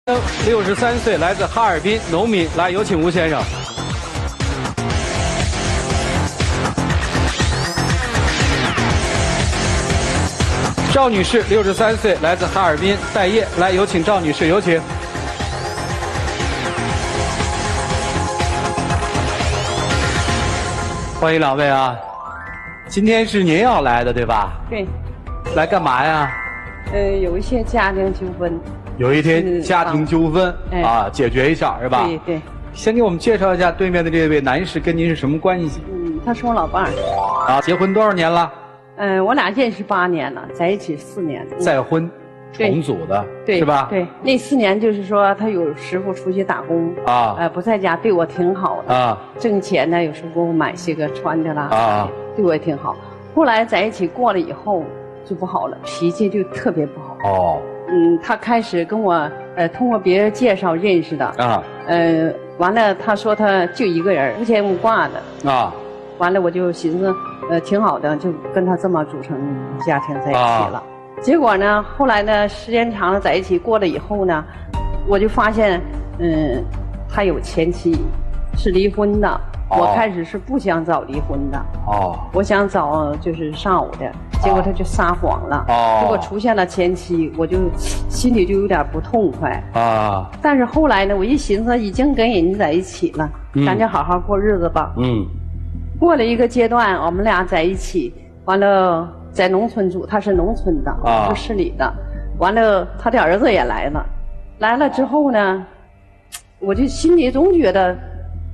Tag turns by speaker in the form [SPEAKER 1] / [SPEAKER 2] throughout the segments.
[SPEAKER 1] 63岁，来自哈尔滨，农民。来，有请吴先生。赵女士，63岁，来自哈尔滨，待业。来，有请赵女士，有请。欢迎两位啊！今天是您要来的对吧？
[SPEAKER 2] 对。
[SPEAKER 1] 来干嘛呀？
[SPEAKER 2] 有一些家庭纠纷。
[SPEAKER 1] 有一天家庭纠纷啊，解决一下是吧？
[SPEAKER 2] 对对。
[SPEAKER 1] 先给我们介绍一下对面的这位男士跟您是什么关系？
[SPEAKER 2] 他是我老伴儿。
[SPEAKER 1] 啊，结婚多少年了？
[SPEAKER 2] 我俩认识8年了，在一起4年。
[SPEAKER 1] 再婚，重组的，是吧？
[SPEAKER 2] 对，那4年就是说他有时候出去打工啊，不在家，对我挺好的啊。挣钱呢，有时候给我买些个穿的啦啊，对我也挺好。后来在一起过了以后就不好了，脾气就特别不好。哦。他开始跟我通过别人介绍认识的啊。完了他说他就一个人，无牵无挂的啊。完了我就寻思挺好的，就跟他这么组成家庭在一起了。结果呢，后来呢，时间长了在一起过了以后呢，我就发现他有前妻，是离婚的。我开始是不想找离婚的，我想找就是上偶的，结果他就撒谎了，结果出现了前妻，我就心里就有点不痛快啊。但是后来呢，我一寻思，已经跟人在一起了，咱就好好过日子吧。过了一个阶段，我们俩在一起，完了在农村住，他是农村的，我是市里的，完了他的儿子也来了，来了之后呢，我就心里总觉得。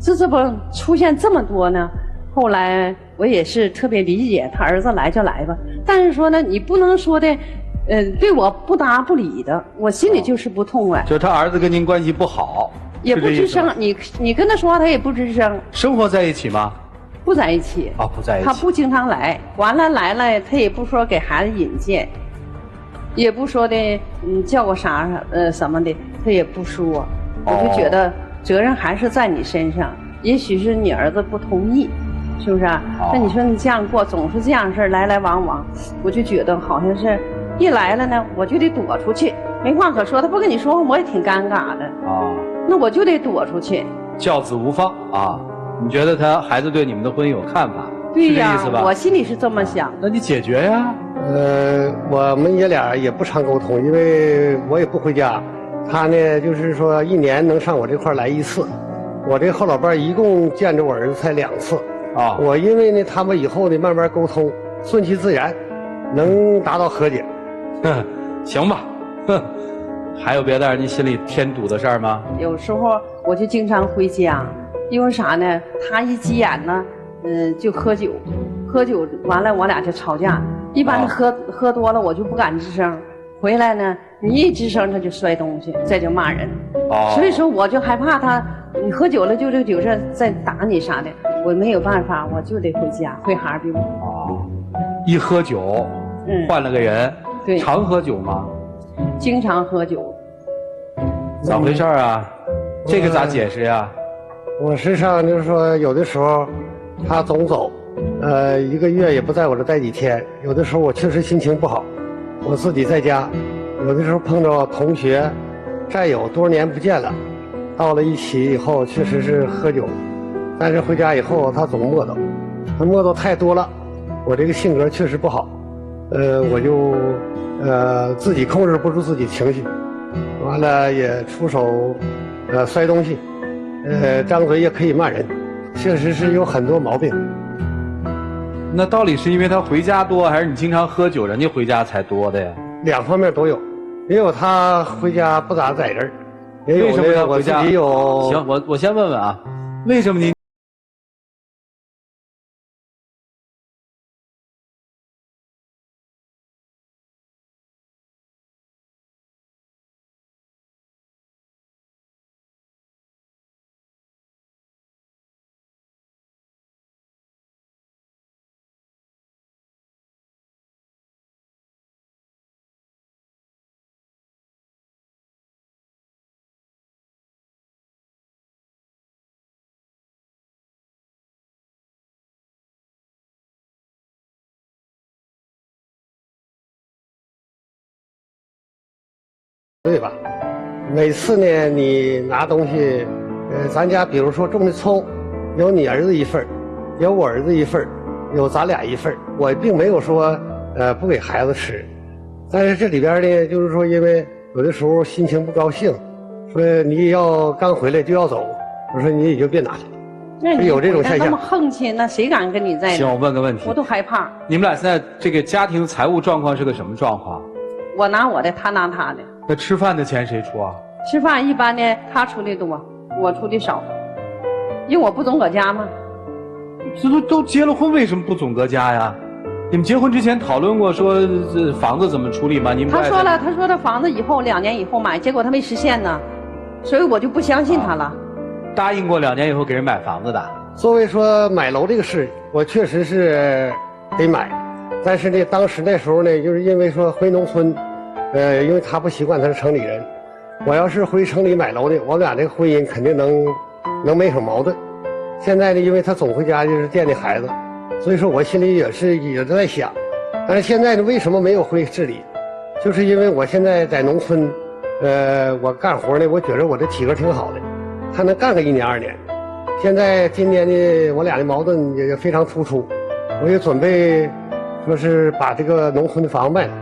[SPEAKER 2] 这不出现这么多呢？后来我也是特别理解，他儿子来就来吧。但是说呢，你不能说的，对我不搭不理的，我心里就是不痛快。
[SPEAKER 1] 就他儿子跟您关系不好，
[SPEAKER 2] 也不吱声。你跟他说，他也不吱声。
[SPEAKER 1] 生活在一起吗？
[SPEAKER 2] 不在一起。啊，
[SPEAKER 1] 不在一起。
[SPEAKER 2] 他不经常来，完了来了，他也不说给孩子引荐，也不说的叫个啥什么的，他也不说。我就觉得。责任还是在你身上，也许是你儿子不同意，是不是啊？那你说你这样过，总是这样事儿来来往往，我就觉得好像是，一来了呢，我就得躲出去，没话可说。他不跟你说，我也挺尴尬的啊。那我就得躲出去。教子无方啊！你觉得他孩子对你们的婚姻有看法？对呀，我心里是这么想。那你解决呀？
[SPEAKER 3] 我们爷俩也不常沟通，因为我也不回家。他呢，就是说1年能上我这块来1次，我这后老伴一共见着我儿子才2次啊。我因为呢，他们以后呢慢慢沟通，顺其自然，能达到和解。
[SPEAKER 1] 行吧，还有别的让你心里添堵的事儿吗？
[SPEAKER 2] 有时候我就经常回家，因为啥呢？他一急眼呢，就喝酒，喝酒完了我俩就吵架。一般喝多了我就不敢吱声。回来呢，你一吱声他就摔东西，这就骂人。所以说我就害怕他，你喝酒了就这酒事再打你啥的，我没有办法，我就得回家，回哈尔滨。
[SPEAKER 1] 一喝酒，换了个人。对。常喝酒吗？
[SPEAKER 2] 经常喝酒。
[SPEAKER 1] 咋回事啊？这个咋解释呀？
[SPEAKER 3] 我身上就是说，有的时候他总走，1个月也不在我这待几天。有的时候我确实心情不好。我自己在家，有的时候碰到同学、战友多少年不见了，到了一起以后确实是喝酒，但是回家以后他总磨叨，他磨叨太多了，我这个性格确实不好，我就自己控制不住自己情绪，完了也出手摔东西，张嘴也可以骂人，确实是有很多毛病。
[SPEAKER 1] 那到底是因为他回家多，还是你经常喝酒，人家回家才多的呀
[SPEAKER 3] ？2方面都有，也有他回家不咋在这儿，也有
[SPEAKER 1] 为什么他回家？
[SPEAKER 3] 行，
[SPEAKER 1] 我先问问啊，为什么您？
[SPEAKER 3] 对吧？每次呢，你拿东西，咱家比如说种的葱，有你儿子一份，有我儿子一份，有咱俩一份。我并没有说，不给孩子吃，但是这里边呢，就是说，因为有的时候心情不高兴，说你要刚回来就要走，我说你也就别拿去了。
[SPEAKER 2] 那
[SPEAKER 3] 有这种现象。
[SPEAKER 2] 那么横气，那谁敢跟你在？
[SPEAKER 1] 行，我问个问题，
[SPEAKER 2] 我都害怕。
[SPEAKER 1] 你们俩现在这个家庭财务状况是个什么状况？
[SPEAKER 2] 我拿我的，他拿他的。
[SPEAKER 1] 那吃饭的钱谁出啊？
[SPEAKER 2] 吃饭一般呢，他出的多，我出的少，因为我不总搁家嘛。
[SPEAKER 1] 这都结了婚，为什么不总搁家呀？你们结婚之前讨论过说这房子怎么处理吗？你们
[SPEAKER 2] 他说了，他说这房子以后2年以后买，结果他没实现呢，所以我就不相信他了。
[SPEAKER 1] 答应过2年以后给人买房子的。
[SPEAKER 3] 作为说买楼这个事，我确实是得买，但是呢，当时那时候呢，就是因为说回农村，因为他不习惯，他是城里人，我要是回城里买楼呢，我们俩这个婚姻肯定能没什么矛盾。现在呢，因为他总回家就是惦记孩子，所以说我心里也在想，但是现在呢，为什么没有回市里？就是因为我现在在农村，我干活呢，我觉着我这体格挺好的，还能干个1年2年。现在今年呢，我俩的矛盾也非常突出，我也准备说是把这个农村的房子卖了，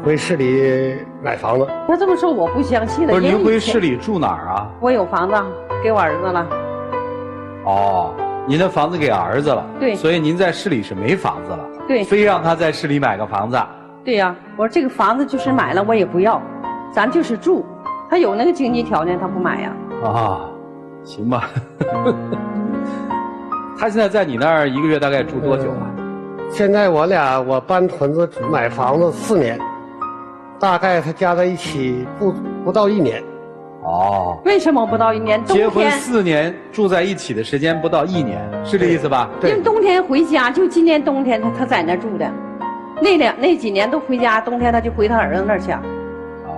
[SPEAKER 3] 回市里买房子。
[SPEAKER 2] 他这么说我不相信了。
[SPEAKER 1] 不是您回市里住哪儿啊？
[SPEAKER 2] 我有房子给我儿子了。
[SPEAKER 1] 哦，您的房子给儿子了。
[SPEAKER 2] 对。
[SPEAKER 1] 所以您在市里是没房子了。
[SPEAKER 2] 对。
[SPEAKER 1] 非让他在市里买个房子。
[SPEAKER 2] 对呀，我说这个房子就是买了我也不要，咱就是住。他有那个经济条件，他不买呀。
[SPEAKER 1] 啊。行吧，他现在在你那儿1个月大概住多久啊？
[SPEAKER 3] 现在我搬屯子买房子4年，大概他加在一起不到1年。
[SPEAKER 1] 哦。
[SPEAKER 2] 为什么不到1年？
[SPEAKER 1] 结婚4年，住在一起的时间不到1年，是这意思吧？
[SPEAKER 2] 因为冬天回家，就今年冬天他在那住的，那几年都回家，冬天他就回他儿子那儿去。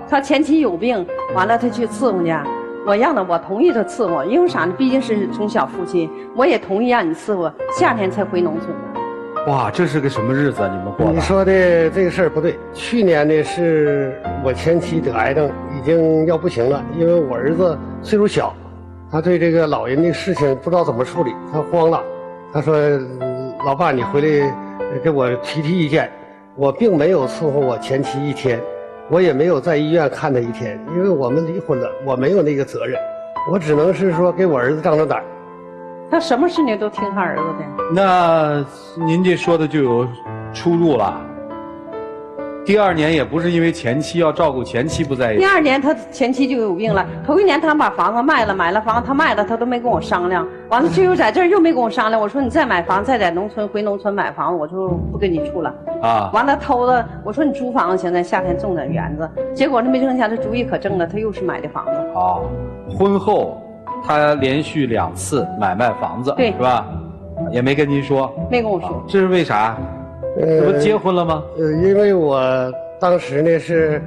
[SPEAKER 2] 他前妻有病，完了他去伺候去。我同意他伺候，因为啥呢？毕竟是从小父亲，我也同意让你伺候。夏天才回农村的。
[SPEAKER 1] 哇，这是个什么日子啊？你们过的？
[SPEAKER 3] 你说的这个事儿不对。去年呢，是我前妻得癌症，已经要不行了。因为我儿子岁数小，他对这个老人的事情不知道怎么处理，他慌了。他说：“老爸，你回来给我提意见。”我并没有伺候我前妻1天。我也没有在医院看他1天，因为我们离婚了，我没有那个责任，我只能是说给我儿子壮壮胆。
[SPEAKER 2] 他什么事情都听他儿子的。
[SPEAKER 1] 那您这说的就有出入了。第2年也不是因为前妻要照顾前妻不在一起。
[SPEAKER 2] 第2年他前妻就有病了，头1年他把房子卖了，买了房子他卖了，他都没跟我商量。完了最后在这儿又没跟我商量，我说你再买房，再在农村回农村买房子，我就不跟你处了。啊！完了偷了，我说你租房子行，在夏天种点园子。结果他没挣钱，这主意可正了，他又是买的房子。
[SPEAKER 1] 啊！婚后他连续2次买卖房子，对，是吧？也没跟您说。
[SPEAKER 2] 没跟我说。
[SPEAKER 1] 这是为啥？这不结婚了吗？
[SPEAKER 3] 因为我当时呢是，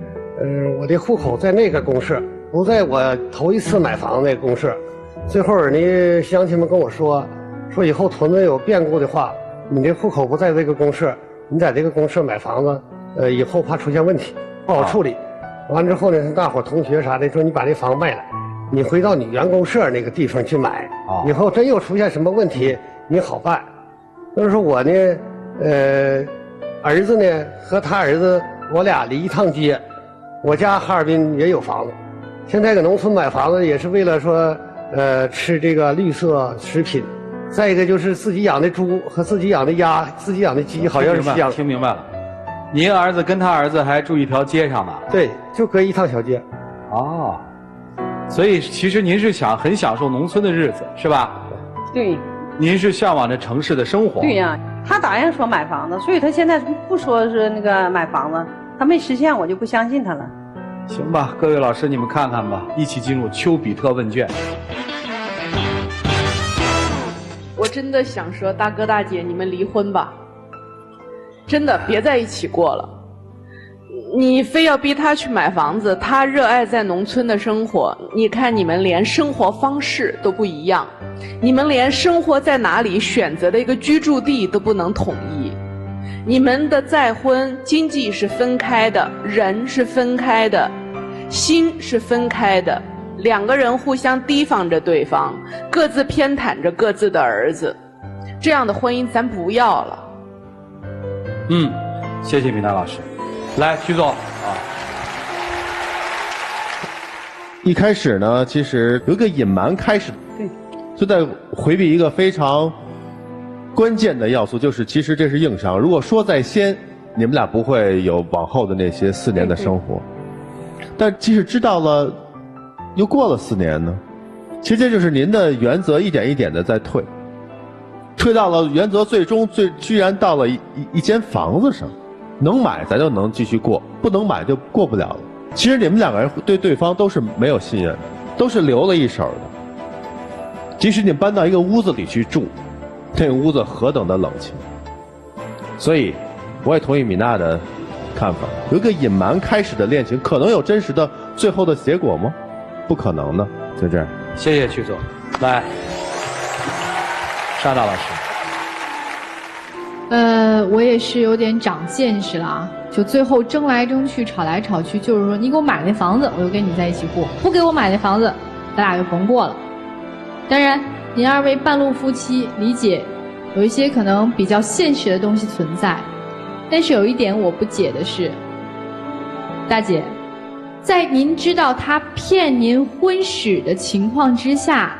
[SPEAKER 3] 我的户口在那个公社，不在我头1次买房子那个公社。最后呢，乡亲们跟我说以后屯子有变故的话，你这户口不在这个公社，你在这个公社买房子，以后怕出现问题，不好处理。完之后呢，大伙同学啥的说你把这房子卖了，你回到你原公社那个地方去买，以后真又出现什么问题，你好办。就是说我呢。儿子呢和他儿子，我俩离一趟街，我家哈尔滨也有房子，现在搁农村买房子也是为了说，吃这个绿色食品，再一个就是自己养的猪和自己养的鸭、自己养的鸡，好像是一样。
[SPEAKER 1] 听明白了，您儿子跟他儿子还住一条街上呢？
[SPEAKER 3] 对，就隔一趟小街。
[SPEAKER 1] 哦，所以其实您是很享受农村的日子，是吧？
[SPEAKER 2] 对。
[SPEAKER 1] 您是向往着城市的生活。
[SPEAKER 2] 对呀，他答应说买房子，所以他现在不说是那个买房子，他没实现，我就不相信他了。
[SPEAKER 1] 行吧，各位老师，你们看看吧，一起进入丘比特问卷。
[SPEAKER 4] 我真的想说，大哥大姐，你们离婚吧，真的别在一起过了。你非要逼他去买房子，他热爱在农村的生活，你看你们连生活方式都不一样，你们连生活在哪里选择的一个居住地都不能统一，你们的再婚经济是分开的，人是分开的，心是分开的，两个人互相提防着对方，各自偏袒着各自的儿子，这样的婚姻咱不要了。
[SPEAKER 1] 谢谢米娜老师。来，徐总啊。
[SPEAKER 5] 一开始呢，其实有一个隐瞒开始，
[SPEAKER 2] 对，
[SPEAKER 5] 就在回避一个非常关键的要素，就是其实这是硬伤。如果说在先，你们俩不会有往后的那些4年的生活。但即使知道了，又过了4年呢，其实这就是您的原则一点一点的在退，退到了原则最终居然到了一间房子上，能买咱就能继续过，不能买就过不了了。其实你们2个人对对方都是没有信任的，都是留了一手的。即使你搬到一个屋子里去住，这个屋子何等的冷清。所以我也同意米娜的看法，有一个隐瞒开始的恋情，可能有真实的最后的结果吗？不可能的。就这样。
[SPEAKER 1] 谢谢曲总。来，沙大老师。
[SPEAKER 6] 我也是有点长见识了啊，就最后争来争去，吵来吵去，就是说你给我买那房子，我就跟你在一起过；不给我买那房子，咱俩就甭过了。当然，您2位半路夫妻，理解有一些可能比较现实的东西存在，但是有一点我不解的是，大姐，在您知道他骗您婚史的情况之下，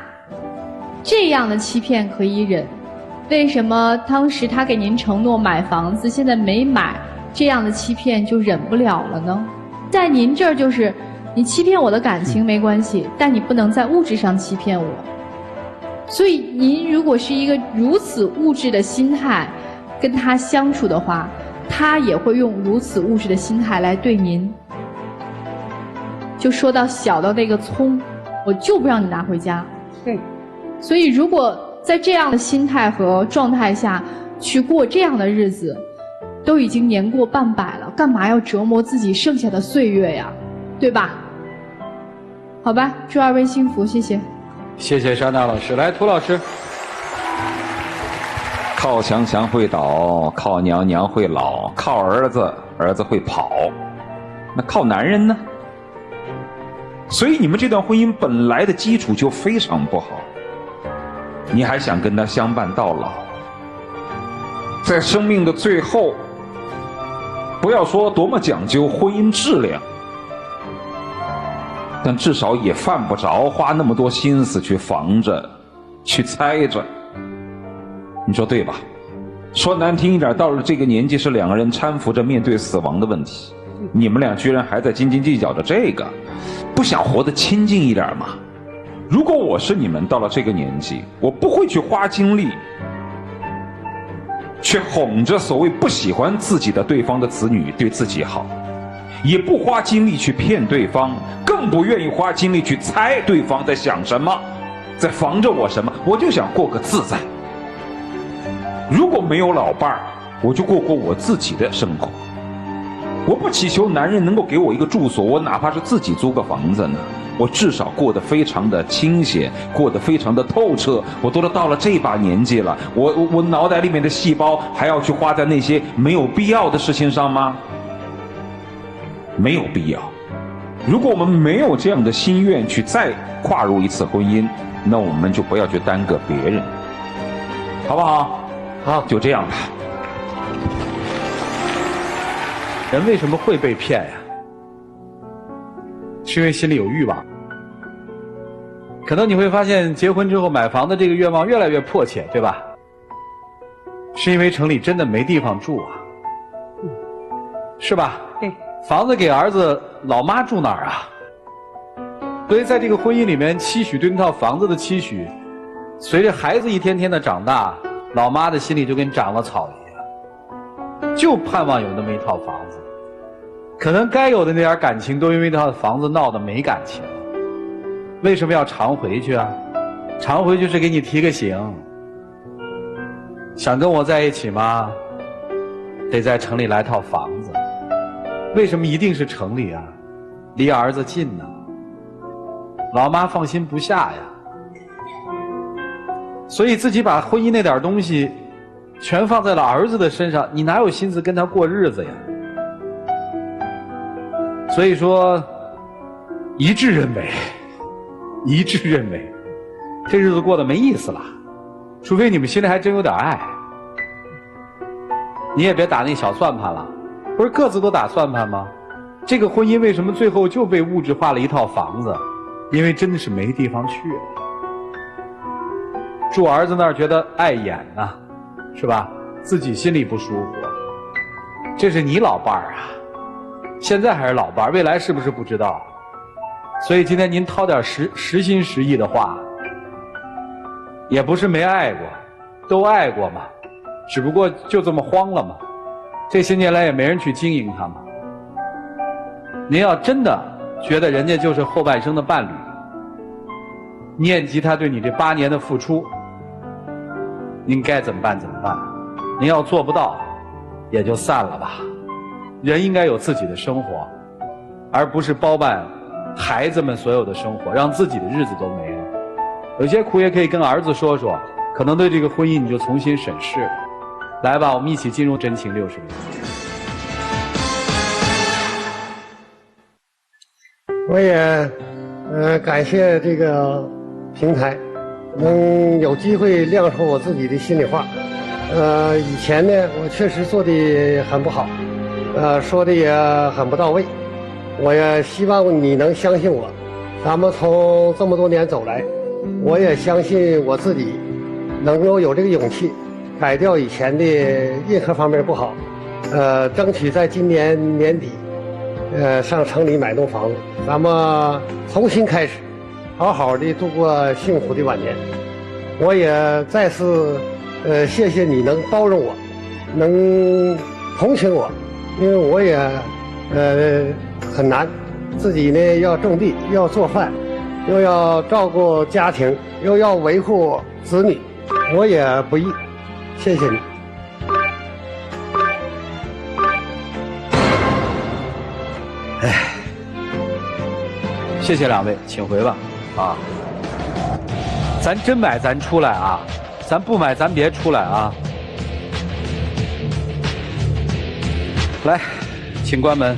[SPEAKER 6] 这样的欺骗可以忍，为什么当时他给您承诺买房子，现在没买，这样的欺骗就忍不了了呢？在您这儿就是，你欺骗我的感情没关系，但你不能在物质上欺骗我。所以您如果是一个如此物质的心态跟他相处的话，他也会用如此物质的心态来对您。就说到小到那个葱，我就不让你拿回家。
[SPEAKER 2] 对。
[SPEAKER 6] 所以如果在这样的心态和状态下去过这样的日子，都已经年过半百了，干嘛要折磨自己剩下的岁月呀？对吧？好吧，祝2位幸福，谢谢。
[SPEAKER 1] 谢谢沙大老师。来，涂老师。
[SPEAKER 7] 靠墙墙会倒，靠娘娘会老，靠儿子儿子会跑，那靠男人呢？所以你们这段婚姻本来的基础就非常不好，你还想跟他相伴到老，在生命的最后，不要说多么讲究婚姻质量，但至少也犯不着花那么多心思去防着，去猜着。你说对吧？说难听一点，到了这个年纪是2个人搀扶着面对死亡的问题，你们俩居然还在斤斤计较着这个，不想活得亲近一点吗？如果我是你们到了这个年纪，我不会去花精力去哄着所谓不喜欢自己的对方的子女对自己好，也不花精力去骗对方，更不愿意花精力去猜对方在想什么，在防着我什么，我就想过个自在。如果没有老伴儿，我就过我自己的生活。我不祈求男人能够给我一个住所，我哪怕是自己租个房子呢，我至少过得非常的清闲，过得非常的透彻。我都到了这把年纪了，我脑袋里面的细胞还要去花在那些没有必要的事情上吗？没有必要。如果我们没有这样的心愿去再跨入一次婚姻，那我们就不要去耽搁别人，好不好？
[SPEAKER 1] 好，
[SPEAKER 7] 就这样吧。
[SPEAKER 1] 人为什么会被骗呀？是因为心里有欲望。可能你会发现，结婚之后买房的这个愿望越来越迫切，对吧？是因为城里真的没地方住啊，是吧？
[SPEAKER 2] 对。
[SPEAKER 1] 房子给儿子，老妈住哪儿啊？所以在这个婚姻里面，期许对那套房子的期许，随着孩子一天天的长大，老妈的心里就跟长了草一样，就盼望有那么一套房子。可能该有的那点感情都因为那套房子闹得没感情。为什么要常回去啊？常回去是给你提个醒，想跟我在一起吗？得在城里来套房子。为什么一定是城里啊？离儿子近呢，老妈放心不下呀。所以自己把婚姻那点东西全放在了儿子的身上，你哪有心思跟他过日子呀？所以说一致认为，这日子过得没意思了，除非你们心里还真有点爱。你也别打那小算盘了，不是各自都打算盘吗？这个婚姻为什么最后就被物质化了一套房子？因为真的是没地方去了。住儿子那儿觉得碍眼呐，是吧？自己心里不舒服。这是你老伴儿啊，现在还是老伴儿，未来是不是不知道？所以今天您掏点实心实意的话，也不是没爱过，都爱过嘛，只不过就这么荒了嘛。这些年来也没人去经营它嘛。您要真的觉得人家就是后半生的伴侣，念及他对你这8年的付出，您该怎么办怎么办？您要做不到，也就散了吧。人应该有自己的生活，而不是包办孩子们所有的生活，让自己的日子都没了。有些苦也可以跟儿子说说，可能对这个婚姻你就重新审视。来吧，我们一起进入真情60秒。
[SPEAKER 3] 我也感谢这个平台，能有机会亮出我自己的心里话。以前呢，我确实做的很不好，说的也很不到位。我也希望你能相信我，咱们从这么多年走来，我也相信我自己能够有这个勇气，改掉以前的任何方面不好，争取在今年年底，上城里买栋房子，咱们重新开始，好好的度过幸福的晚年。我也再次谢谢你能包容我，能同情我，因为我也很难，自己呢要种地，要做饭，又要照顾家庭，又要维护子女，我也不易，谢谢你。
[SPEAKER 1] 谢谢2位，请回吧。啊，咱真买咱出来啊，咱不买咱别出来啊。来，请关门。